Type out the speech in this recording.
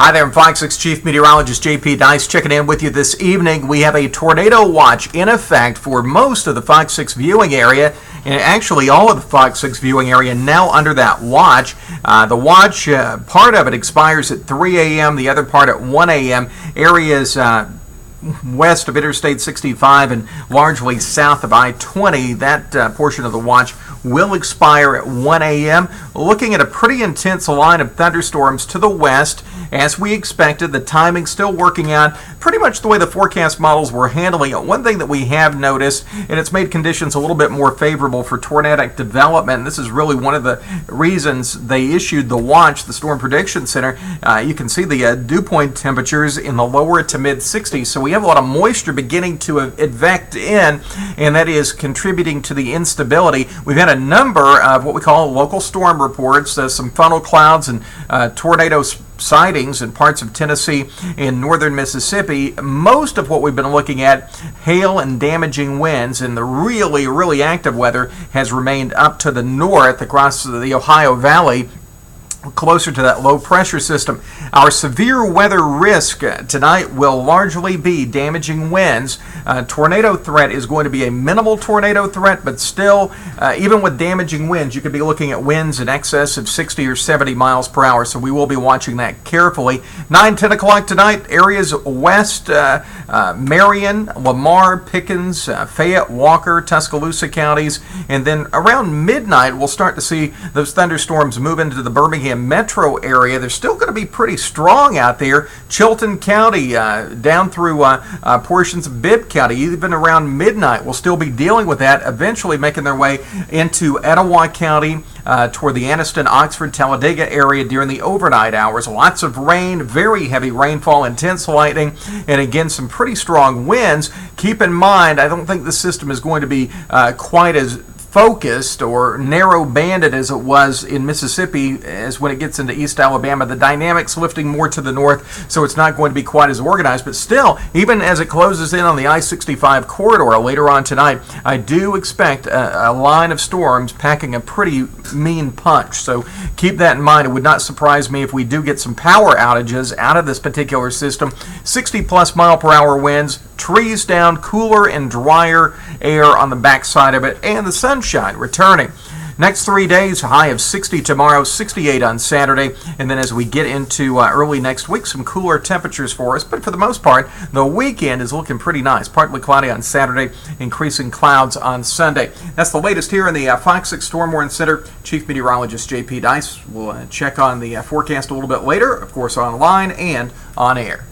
Hi there, I'm Fox 6 Chief Meteorologist JP Dice checking in with you this evening. We have a tornado watch in effect for most of the Fox 6 viewing area, and actually all of the Fox 6 viewing area now under that watch. The watch, part of it expires at 3 a.m., the other part at 1 a.m. Areas west of Interstate 65 and largely south of I-20, that portion of the watch will expire at 1 a.m. Looking at a pretty intense line of thunderstorms to the west. As we expected, the timing still working out pretty much the way the forecast models were handling it. One thing that we have noticed, and it's made conditions a little bit more favorable for tornadic development, and this is really one of the reasons they issued the watch, the Storm Prediction Center. You can see the dew point temperatures in the lower to mid 60s, so we have a lot of moisture beginning to advect in, and that is contributing to the instability. We've had a number of what we call local storm reports, some funnel clouds and tornado sightings in parts of Tennessee and northern Mississippi. Most of what we've been looking at, hail and damaging winds, and the really active weather has remained up to the north across the Ohio Valley, closer to that low pressure system. Our severe weather risk tonight will largely be damaging winds. Tornado threat is going to be a minimal tornado threat, but still, even with damaging winds, you could be looking at winds in excess of 60 or 70 miles per hour, so we will be watching that carefully. 9-10 o'clock tonight, areas west, Marion, Lamar, Pickens, Fayette, Walker, Tuscaloosa counties, and then around midnight, we'll start to see those thunderstorms move into the Birmingham metro area. They're still going to be pretty strong out there. Chilton County down through portions of Bibb County, even around midnight, we'll still be dealing with that, eventually making their way into Etowah County, toward the Anniston, Oxford, Talladega area during the overnight hours. Lots of rain, very heavy rainfall, intense lightning, and again, some pretty strong winds. Keep in mind, I don't think the system is going to be quite as focused or narrow banded as it was in Mississippi as when it gets into East Alabama. The dynamics lifting more to the north, so it's not going to be quite as organized, but still, even as it closes in on the I-65 corridor later on tonight, I do expect a line of storms packing a pretty mean punch, so keep that in mind. It would not surprise me if we do get some power outages out of this particular system. 60 plus mile per hour winds, trees down, cooler and drier air on the backside of it, and the sunshine returning. Next 3 days, high of 60 tomorrow, 68 on Saturday, and then as we get into early next week, some cooler temperatures for us. But for the most part, the weekend is looking pretty nice. Partly cloudy on Saturday, increasing clouds on Sunday. That's the latest here in the Fox 6 Storm Warning Center. Chief Meteorologist JP Dice will check on the forecast a little bit later, of course, online and on air.